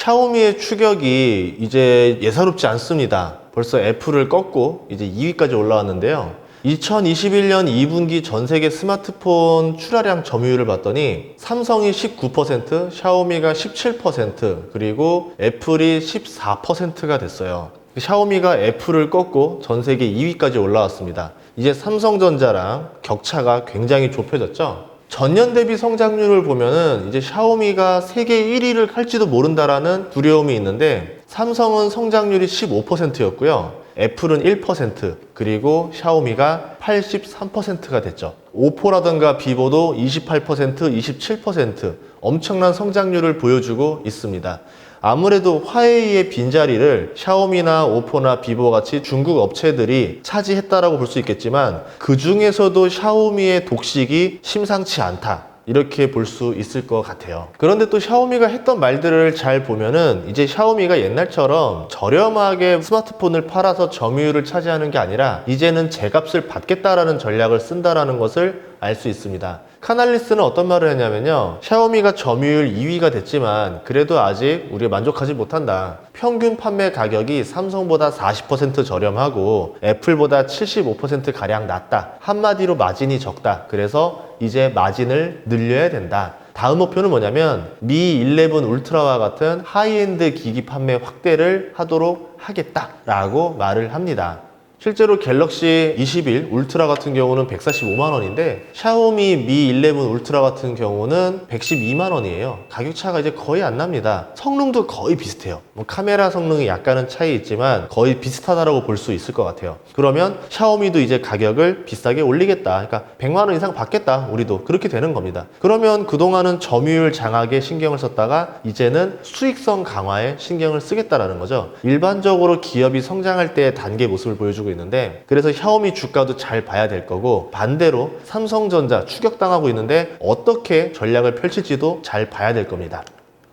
샤오미의 추격이 이제 예사롭지 않습니다. 벌써 애플을 꺾고 이제 2위까지 올라왔는데요. 2021년 2분기 전 세계 스마트폰 출하량 점유율을 봤더니 삼성이 19%, 샤오미가 17%, 그리고 애플이 14%가 됐어요. 샤오미가 애플을 꺾고 전 세계 2위까지 올라왔습니다. 이제 삼성전자랑 격차가 굉장히 좁혀졌죠. 전년 대비 성장률을 보면은 이제 샤오미가 세계 1위를 할지도 모른다라는 두려움이 있는데, 삼성은 성장률이 15%였고요. 애플은 1%, 그리고 샤오미가 83%가 됐죠. 오포라든가 비보도 28%, 27% 엄청난 성장률을 보여주고 있습니다. 아무래도 화웨이의 빈자리를 샤오미나 오포나 비보 같이 중국 업체들이 차지했다라고 볼 수 있겠지만, 그 중에서도 샤오미의 독식이 심상치 않다, 이렇게 볼 수 있을 것 같아요. 그런데 또 샤오미가 했던 말들을 잘 보면은 이제 샤오미가 옛날처럼 저렴하게 스마트폰을 팔아서 점유율을 차지하는 게 아니라 이제는 제값을 받겠다라는 전략을 쓴다라는 것을 알 수 있습니다. 카날리스는 어떤 말을 했냐면요, 샤오미가 점유율 2위가 됐지만 그래도 아직 우리가 만족하지 못한다. 평균 판매 가격이 삼성보다 40% 저렴하고 애플보다 75%가량 낮다. 한마디로 마진이 적다. 그래서 이제 마진을 늘려야 된다. 다음 목표는 뭐냐면 미 11 울트라와 같은 하이엔드 기기 판매 확대를 하도록 하겠다라고 말을 합니다. 실제로 갤럭시 21 울트라 같은 경우는 145만 원인데 샤오미 미 11 울트라 같은 경우는 112만 원이에요. 가격 차가 이제 거의 안 납니다. 성능도 거의 비슷해요. 뭐 카메라 성능이 약간은 차이 있지만 거의 비슷하다라고 볼 수 있을 것 같아요. 그러면 샤오미도 이제 가격을 비싸게 올리겠다. 그러니까 100만 원 이상 받겠다. 우리도 그렇게 되는 겁니다. 그러면 그동안은 점유율 장악에 신경을 썼다가 이제는 수익성 강화에 신경을 쓰겠다라는 거죠. 일반적으로 기업이 성장할 때의 단계 모습을 보여주고 있는데, 그래서 샤오미 주가도 잘 봐야 될 거고, 반대로 삼성전자 추격당하고 있는데 어떻게 전략을 펼칠지도 잘 봐야 될 겁니다.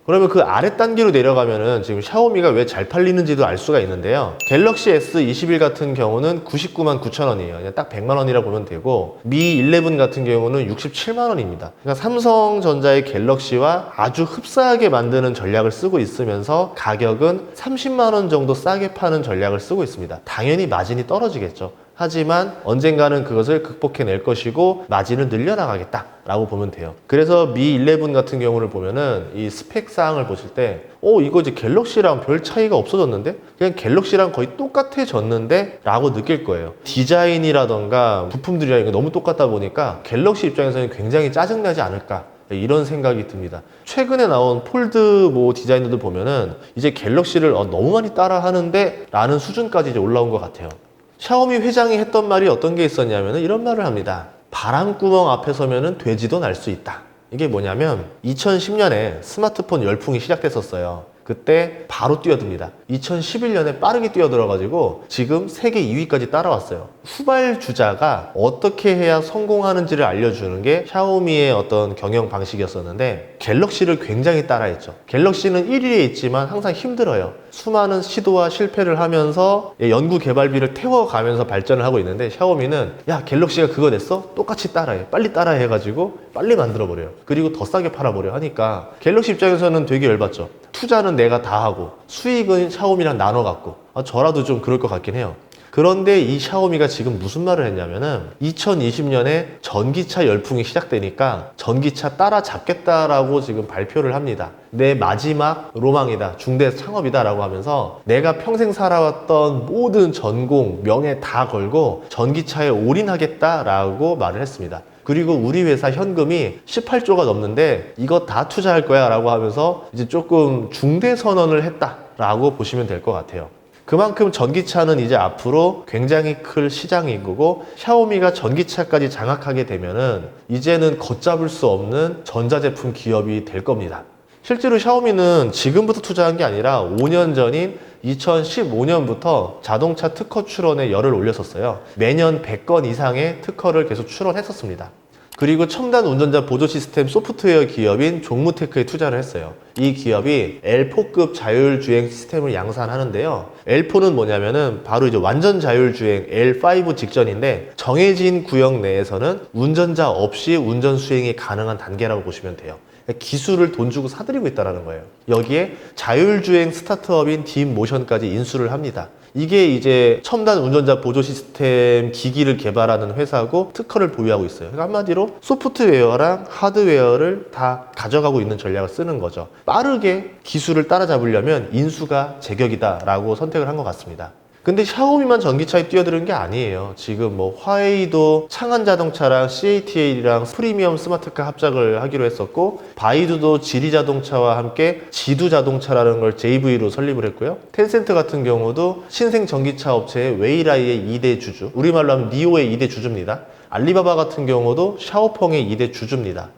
그러면 그 아래 단계로 내려가면은 지금 샤오미가 왜 잘 팔리는지도 알 수가 있는데요. 갤럭시 S21 같은 경우는 99만 9천 원이에요. 그냥 딱 100만 원이라 보면 되고, 미 11 같은 경우는 67만 원입니다. 그러니까 삼성전자의 갤럭시와 아주 흡사하게 만드는 전략을 쓰고 있으면서 가격은 30만 원 정도 싸게 파는 전략을 쓰고 있습니다. 당연히 마진이 떨어지겠죠. 하지만 언젠가는 그것을 극복해낼 것이고 마진을 늘려나가겠다 라고 보면 돼요. 그래서 미 11 같은 경우를 보면은 이 스펙 사항을 보실 때 이거 이제 갤럭시랑 별 차이가 없어졌는데? 그냥 갤럭시랑 거의 똑같아졌는데? 라고 느낄 거예요. 디자인이라던가 부품들이랑 이거 너무 똑같다 보니까 갤럭시 입장에서는 굉장히 짜증나지 않을까, 이런 생각이 듭니다. 최근에 나온 폴드 디자인들도 보면은 이제 갤럭시를 너무 많이 따라 하는데? 라는 수준까지 이제 올라온 것 같아요. 샤오미 회장이 했던 말이 어떤 게 있었냐면 이런 말을 합니다. 바람구멍 앞에 서면은 돼지도 날 수 있다. 이게 뭐냐면 2010년에 스마트폰 열풍이 시작됐었어요. 그때 바로 뛰어듭니다. 2011년에 빠르게 뛰어들어가지고 지금 세계 2위까지 따라왔어요. 후발주자가 어떻게 해야 성공하는지를 알려주는 게 샤오미의 어떤 경영 방식이었었는데, 갤럭시를 굉장히 따라했죠. 갤럭시는 1위에 있지만 항상 힘들어요. 수많은 시도와 실패를 하면서 연구 개발비를 태워가면서 발전을 하고 있는데, 샤오미는 야, 갤럭시가 그거 냈어? 똑같이 따라해. 빨리 따라해 해가지고 빨리 만들어버려요. 그리고 더 싸게 팔아버려 하니까 갤럭시 입장에서는 되게 열받죠. 투자는 내가 다 하고 수익은 샤오미랑 나눠 갖고, 저라도 좀 그럴 것 같긴 해요. 그런데 이 샤오미가 지금 무슨 말을 했냐면은 2020년에 전기차 열풍이 시작되니까 전기차 따라잡겠다라고 지금 발표를 합니다. 내 마지막 로망이다, 중대 창업이다 라고 하면서 내가 평생 살아왔던 모든 전공, 명예 다 걸고 전기차에 올인하겠다라고 말을 했습니다. 그리고 우리 회사 현금이 18조가 넘는데 이거 다 투자할 거야 라고 하면서 이제 조금 중대 선언을 했다 라고 보시면 될 것 같아요. 그만큼 전기차는 이제 앞으로 굉장히 클 시장인 거고, 샤오미가 전기차까지 장악하게 되면은 이제는 걷잡을 수 없는 전자제품 기업이 될 겁니다. 실제로 샤오미는 지금부터 투자한 게 아니라 5년 전인 2015년부터 자동차 특허 출원에 열을 올렸었어요. 매년 100건 이상의 특허를 계속 출원했었습니다. 그리고 첨단 운전자 보조 시스템 소프트웨어 기업인 종무테크에 투자를 했어요. 이 기업이 L4급 자율주행 시스템을 양산하는데요. L4는 뭐냐면은 바로 이제 완전 자율주행 L5 직전인데, 정해진 구역 내에서는 운전자 없이 운전 수행이 가능한 단계라고 보시면 돼요. 기술을 돈 주고 사들이고 있다는 거예요. 여기에 자율주행 스타트업인 딥모션까지 인수를 합니다. 이게 이제 첨단 운전자 보조 시스템 기기를 개발하는 회사고 특허를 보유하고 있어요. 그러니까 한마디로 소프트웨어랑 하드웨어를 다 가져가고 있는 전략을 쓰는 거죠. 빠르게 기술을 따라잡으려면 인수가 제격이다라고 선택을 한 것 같습니다. 근데 샤오미만 전기차에 뛰어드는 게 아니에요. 지금 뭐 화웨이도 창안 자동차랑 CATL이랑 프리미엄 스마트카 합작을 하기로 했었고, 바이두도 지리 자동차와 함께 지두 자동차라는 걸 JV로 설립을 했고요. 텐센트 같은 경우도 신생 전기차 업체의 웨이라이의 2대 주주, 우리말로 하면 니오의 2대 주주입니다. 알리바바 같은 경우도 샤오펑의 2대 주주입니다.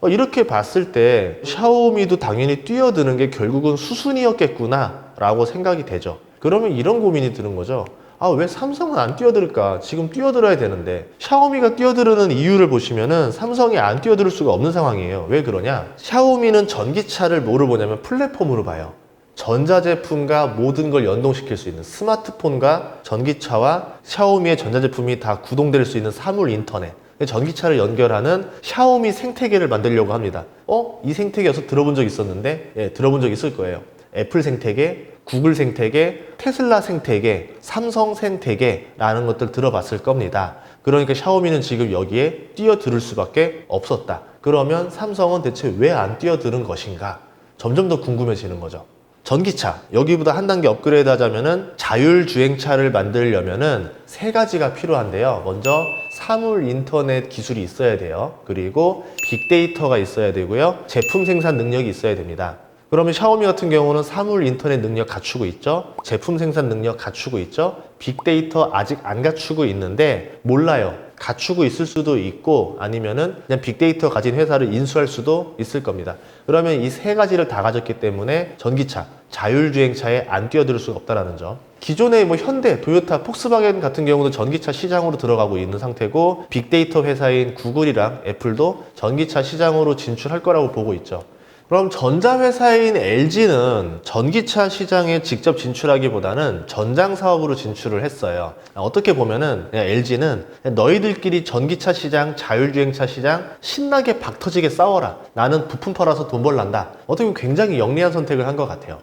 이렇게 봤을 때 샤오미도 당연히 뛰어드는 게 결국은 수순이었겠구나 라고 생각이 되죠. 그러면 이런 고민이 드는 거죠. 왜 삼성은 안 뛰어들까? 지금 뛰어들어야 되는데. 샤오미가 뛰어드는 이유를 보시면은 삼성이 안 뛰어들 수가 없는 상황이에요. 왜 그러냐? 샤오미는 전기차를 뭐로 보냐면 플랫폼으로 봐요. 전자제품과 모든 걸 연동시킬 수 있는, 스마트폰과 전기차와 샤오미의 전자제품이 다 구동될 수 있는 사물 인터넷, 전기차를 연결하는 샤오미 생태계를 만들려고 합니다. 이 생태계 여기서 들어본 적 있었는데? 예, 들어본 적 있을 거예요. 애플 생태계, 구글 생태계, 테슬라 생태계, 삼성 생태계라는 것들 들어봤을 겁니다. 그러니까 샤오미는 지금 여기에 뛰어들 수밖에 없었다. 그러면 삼성은 대체 왜 안 뛰어드는 것인가? 점점 더 궁금해지는 거죠. 전기차, 여기보다 한 단계 업그레이드 하자면은 자율주행차를 만들려면은 세 가지가 필요한데요. 먼저 사물 인터넷 기술이 있어야 돼요. 그리고 빅데이터가 있어야 되고요. 제품 생산 능력이 있어야 됩니다. 그러면 샤오미 같은 경우는 사물 인터넷 능력 갖추고 있죠. 제품 생산 능력 갖추고 있죠. 빅데이터 아직 안 갖추고 있는데 몰라요. 갖추고 있을 수도 있고 아니면은 그냥 빅데이터 가진 회사를 인수할 수도 있을 겁니다. 그러면 이 세 가지를 다 가졌기 때문에 전기차, 자율주행차에 안 뛰어들 수가 없다는 점. 기존의 뭐 현대, 도요타, 폭스바겐 같은 경우도 전기차 시장으로 들어가고 있는 상태고, 빅데이터 회사인 구글이랑 애플도 전기차 시장으로 진출할 거라고 보고 있죠. 그럼 전자회사인 LG는 전기차 시장에 직접 진출하기보다는 전장 사업으로 진출을 했어요. 어떻게 보면은 LG는 너희들끼리 전기차 시장, 자율주행차 시장 신나게 박터지게 싸워라. 나는 부품 팔아서 돈 벌란다. 어떻게 보면 굉장히 영리한 선택을 한 것 같아요.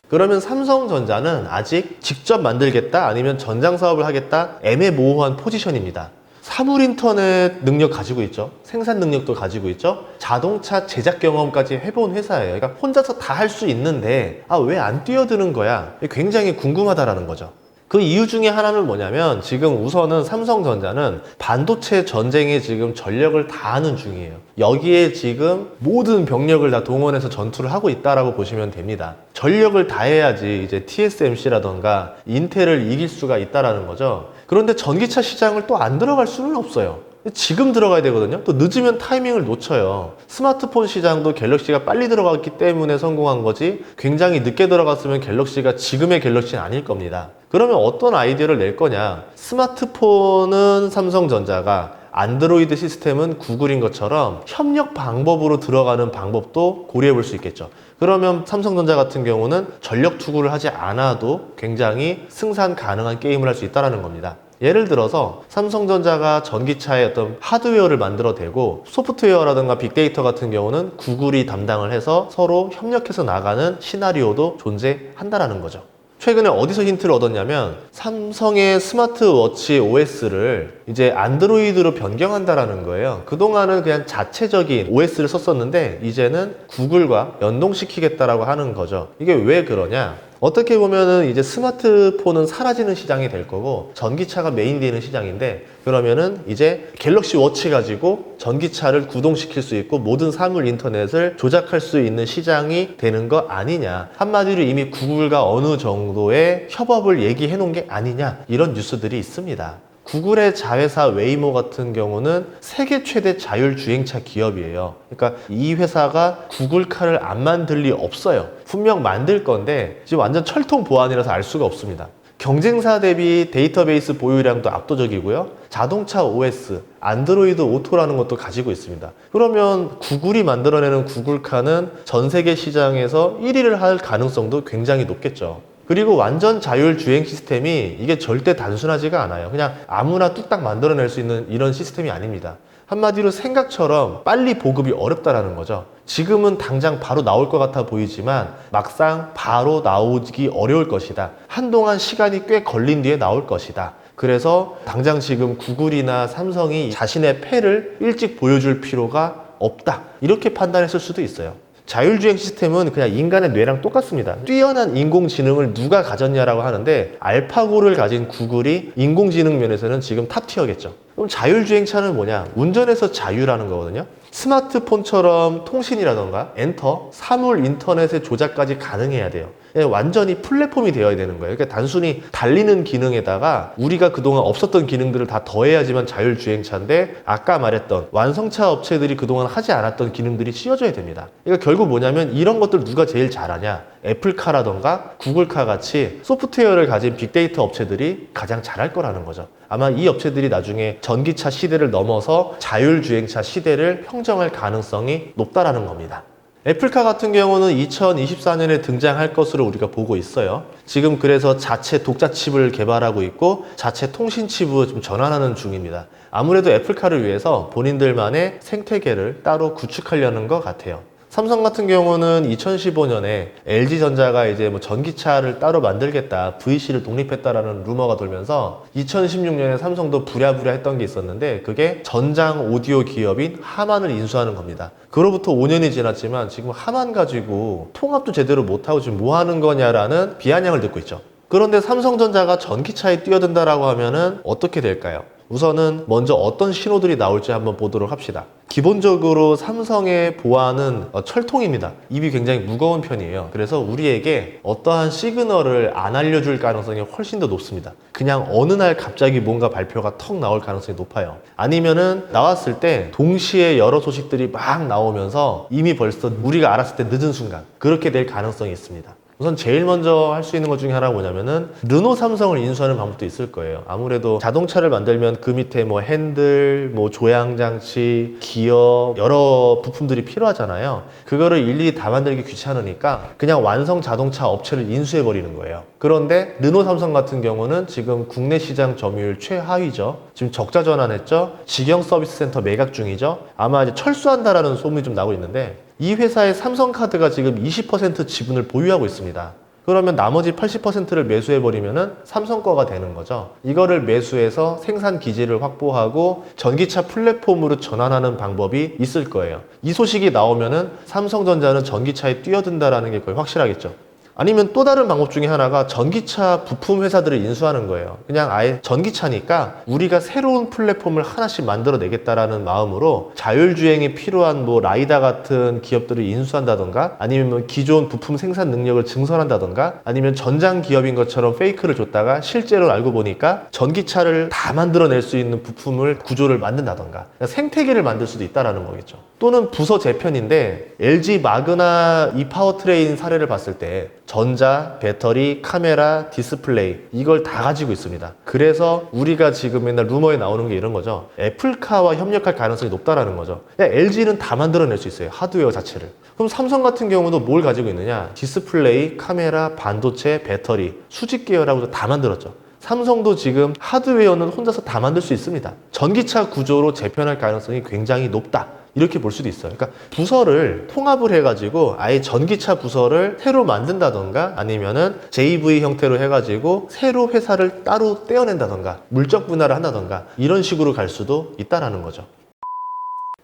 그러면 삼성전자는 아직 직접 만들겠다 아니면 전장 사업을 하겠다 애매모호한 포지션입니다. 사물 인터넷 능력 가지고 있죠. 생산 능력도 가지고 있죠. 자동차 제작 경험까지 해본 회사예요. 그러니까 혼자서 다 할 수 있는데 왜 안 뛰어드는 거야? 굉장히 궁금하다라는 거죠. 그 이유 중에 하나는 뭐냐면 지금 우선은 삼성전자는 반도체 전쟁에 지금 전력을 다하는 중이에요. 여기에 지금 모든 병력을 다 동원해서 전투를 하고 있다라고 보시면 됩니다. 전력을 다해야지 이제 TSMC라던가 인텔을 이길 수가 있다라는 거죠. 그런데 전기차 시장을 또 안 들어갈 수는 없어요. 지금 들어가야 되거든요. 또 늦으면 타이밍을 놓쳐요. 스마트폰 시장도 갤럭시가 빨리 들어갔기 때문에 성공한 거지, 굉장히 늦게 들어갔으면 갤럭시가 지금의 갤럭시는 아닐 겁니다. 그러면 어떤 아이디어를 낼 거냐? 스마트폰은 삼성전자가, 안드로이드 시스템은 구글인 것처럼 협력 방법으로 들어가는 방법도 고려해 볼 수 있겠죠. 그러면 삼성전자 같은 경우는 전력 투구를 하지 않아도 굉장히 승산 가능한 게임을 할 수 있다는 겁니다. 예를 들어서 삼성전자가 전기차의 어떤 하드웨어를 만들어내고 소프트웨어라든가 빅데이터 같은 경우는 구글이 담당을 해서 서로 협력해서 나가는 시나리오도 존재한다는 거죠. 최근에 어디서 힌트를 얻었냐면 삼성의 스마트워치 OS를 이제 안드로이드로 변경한다라는 거예요. 그동안은 그냥 자체적인 OS를 썼었는데 이제는 구글과 연동시키겠다라고 하는 거죠. 이게 왜 그러냐? 어떻게 보면은 이제 스마트폰은 사라지는 시장이 될 거고 전기차가 메인 되는 시장인데, 그러면은 이제 갤럭시 워치 가지고 전기차를 구동시킬 수 있고 모든 사물 인터넷을 조작할 수 있는 시장이 되는 거 아니냐. 한마디로 이미 구글과 어느 정도의 협업을 얘기해 놓은 게 아니냐, 이런 뉴스들이 있습니다. 구글의 자회사 웨이모 같은 경우는 세계 최대 자율주행차 기업이에요. 그러니까 이 회사가 구글카를 안 만들 리 없어요. 분명 만들 건데 지금 완전 철통 보안이라서 알 수가 없습니다. 경쟁사 대비 데이터베이스 보유량도 압도적이고요. 자동차 OS, 안드로이드 오토라는 것도 가지고 있습니다. 그러면 구글이 만들어내는 구글카는 전 세계 시장에서 1위를 할 가능성도 굉장히 높겠죠. 그리고 완전 자율주행 시스템이 이게 절대 단순하지가 않아요. 그냥 아무나 뚝딱 만들어낼 수 있는 이런 시스템이 아닙니다. 한마디로 생각처럼 빨리 보급이 어렵다라는 거죠. 지금은 당장 바로 나올 것 같아 보이지만 막상 바로 나오기 어려울 것이다. 한동안 시간이 꽤 걸린 뒤에 나올 것이다. 그래서 당장 지금 구글이나 삼성이 자신의 패를 일찍 보여줄 필요가 없다. 이렇게 판단했을 수도 있어요. 자율주행 시스템은 그냥 인간의 뇌랑 똑같습니다. 뛰어난 인공지능을 누가 가졌냐라고 하는데 알파고를 가진 구글이 인공지능 면에서는 지금 탑티어겠죠. 그럼 자율주행차는 뭐냐? 운전에서 자유라는 거거든요. 스마트폰처럼 통신이라던가 엔터, 사물 인터넷의 조작까지 가능해야 돼요. 완전히 플랫폼이 되어야 되는 거예요. 그러니까 단순히 달리는 기능에다가 우리가 그동안 없었던 기능들을 다 더해야지만 자율주행차인데 아까 말했던 완성차 업체들이 그동안 하지 않았던 기능들이 씌워져야 됩니다. 그러니까 결국 뭐냐면 이런 것들 누가 제일 잘하냐? 애플카라던가 구글카 같이 소프트웨어를 가진 빅데이터 업체들이 가장 잘할 거라는 거죠. 아마 이 업체들이 나중에 전기차 시대를 넘어서 자율주행차 시대를 평정할 가능성이 높다라는 겁니다. 애플카 같은 경우는 2024년에 등장할 것으로 우리가 보고 있어요. 지금 그래서 자체 독자 칩을 개발하고 있고 자체 통신 칩으로 좀 전환하는 중입니다. 아무래도 애플카를 위해서 본인들만의 생태계를 따로 구축하려는 것 같아요. 삼성 같은 경우는 2015년에 LG전자가 이제 뭐 전기차를 따로 만들겠다, VC를 독립했다라는 루머가 돌면서 2016년에 삼성도 부랴부랴 했던 게 있었는데 그게 전장 오디오 기업인 하만을 인수하는 겁니다. 그로부터 5년이 지났지만 지금 하만 가지고 통합도 제대로 못하고 지금 뭐 하는 거냐라는 비아냥을 듣고 있죠. 그런데 삼성전자가 전기차에 뛰어든다라고 하면은 어떻게 될까요? 우선은 먼저 어떤 신호들이 나올지 한번 보도록 합시다. 기본적으로 삼성의 보안은 철통입니다. 입이 굉장히 무거운 편이에요. 그래서 우리에게 어떠한 시그널을 안 알려줄 가능성이 훨씬 더 높습니다. 그냥 어느 날 갑자기 뭔가 발표가 턱 나올 가능성이 높아요. 아니면은 나왔을 때 동시에 여러 소식들이 막 나오면서 이미 벌써 우리가 알았을 때 늦은 순간 그렇게 될 가능성이 있습니다. 우선 제일 먼저 할 수 있는 것 중에 하나가 뭐냐면은 르노 삼성을 인수하는 방법도 있을 거예요. 아무래도 자동차를 만들면 그 밑에 뭐 핸들, 뭐 조향장치, 기어 여러 부품들이 필요하잖아요. 그거를 일일이 다 만들기 귀찮으니까 그냥 완성 자동차 업체를 인수해 버리는 거예요. 그런데 르노 삼성 같은 경우는 지금 국내 시장 점유율 최하위죠. 지금 적자 전환했죠. 직영 서비스 센터 매각 중이죠. 아마 이제 철수한다라는 소문이 좀 나고 있는데 이 회사의 삼성카드가 지금 20% 지분을 보유하고 있습니다. 그러면 나머지 80%를 매수해버리면 삼성 거가 되는 거죠. 이거를 매수해서 생산 기지를 확보하고 전기차 플랫폼으로 전환하는 방법이 있을 거예요. 이 소식이 나오면은 삼성전자는 전기차에 뛰어든다라는 게 거의 확실하겠죠. 아니면 또 다른 방법 중에 하나가 전기차 부품 회사들을 인수하는 거예요. 그냥 아예 전기차니까 우리가 새로운 플랫폼을 하나씩 만들어내겠다라는 마음으로 자율주행이 필요한 뭐 라이다 같은 기업들을 인수한다던가 아니면 뭐 기존 부품 생산 능력을 증설한다던가 아니면 전장 기업인 것처럼 페이크를 줬다가 실제로 알고 보니까 전기차를 다 만들어낼 수 있는 부품을 구조를 만든다던가 그러니까 생태계를 만들 수도 있다라는 거겠죠. 또는 부서 재편인데 LG 마그나 이 파워트레인 사례를 봤을 때 전자, 배터리, 카메라, 디스플레이 이걸 다 가지고 있습니다. 그래서 우리가 지금 맨날 루머에 나오는 게 이런 거죠. 애플카와 협력할 가능성이 높다라는 거죠. LG는 다 만들어낼 수 있어요. 하드웨어 자체를. 그럼 삼성 같은 경우도 뭘 가지고 있느냐? 디스플레이, 카메라, 반도체, 배터리, 수직 계열하고 다 만들었죠. 삼성도 지금 하드웨어는 혼자서 다 만들 수 있습니다. 전기차 구조로 재편할 가능성이 굉장히 높다. 이렇게 볼 수도 있어요. 그러니까 부서를 통합을 해가지고 아예 전기차 부서를 새로 만든다던가 아니면은 JV 형태로 해가지고 새로 회사를 따로 떼어낸다던가 물적 분할을 한다던가 이런 식으로 갈 수도 있다라는 거죠.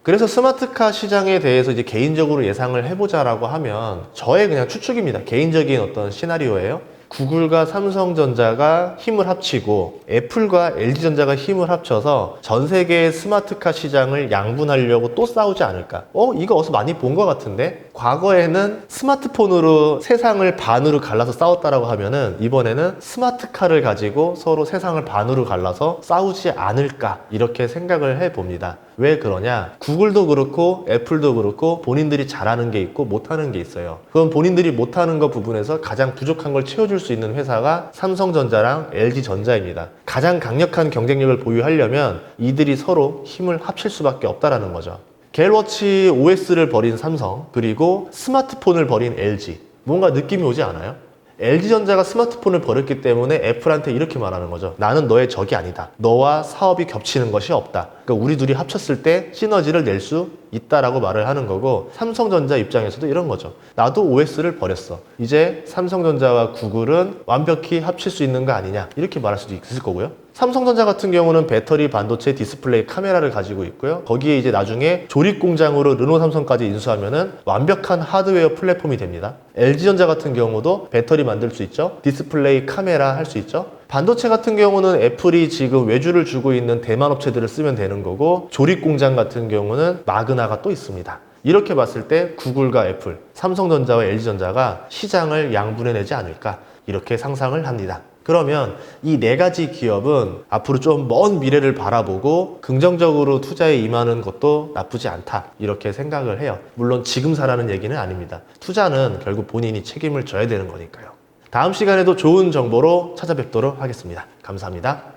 그래서 스마트카 시장에 대해서 이제 개인적으로 예상을 해보자라고 하면 저의 그냥 추측입니다. 개인적인 어떤 시나리오예요. 구글과 삼성전자가 힘을 합치고 애플과 LG전자가 힘을 합쳐서 전 세계의 스마트카 시장을 양분하려고 또 싸우지 않을까? 이거 어디서 많이 본 것 같은데? 과거에는 스마트폰으로 세상을 반으로 갈라서 싸웠다라고 하면은 이번에는 스마트카를 가지고 서로 세상을 반으로 갈라서 싸우지 않을까? 이렇게 생각을 해봅니다. 왜 그러냐? 구글도 그렇고 애플도 그렇고 본인들이 잘하는 게 있고 못하는 게 있어요. 그럼 본인들이 못하는 것 부분에서 가장 부족한 걸 채워줄 수 있는 회사가 삼성전자랑 LG전자입니다. 가장 강력한 경쟁력을 보유하려면 이들이 서로 힘을 합칠 수밖에 없다라는 거죠. 갤워치 OS를 버린 삼성 그리고 스마트폰을 버린 LG 뭔가 느낌이 오지 않아요? LG전자가 스마트폰을 버렸기 때문에 애플한테 이렇게 말하는 거죠. 나는 너의 적이 아니다. 너와 사업이 겹치는 것이 없다. 그러니까 우리 둘이 합쳤을 때 시너지를 낼 수 있다라고 말을 하는 거고, 삼성전자 입장에서도 이런 거죠. 나도 OS를 버렸어. 이제 삼성전자와 구글은 완벽히 합칠 수 있는 거 아니냐, 이렇게 말할 수도 있을 거고요. 삼성전자 같은 경우는 배터리, 반도체, 디스플레이, 카메라를 가지고 있고요. 거기에 이제 나중에 조립 공장으로 르노, 삼성까지 인수하면은 완벽한 하드웨어 플랫폼이 됩니다. LG전자 같은 경우도 배터리 만들 수 있죠. 디스플레이, 카메라 할 수 있죠. 반도체 같은 경우는 애플이 지금 외주를 주고 있는 대만 업체들을 쓰면 되는 거고, 조립 공장 같은 경우는 마그나가 또 있습니다. 이렇게 봤을 때 구글과 애플, 삼성전자와 LG전자가 시장을 양분해내지 않을까, 이렇게 상상을 합니다. 그러면 이 네 가지 기업은 앞으로 좀 먼 미래를 바라보고 긍정적으로 투자에 임하는 것도 나쁘지 않다, 이렇게 생각을 해요. 물론 지금 사라는 얘기는 아닙니다. 투자는 결국 본인이 책임을 져야 되는 거니까요. 다음 시간에도 좋은 정보로 찾아뵙도록 하겠습니다. 감사합니다.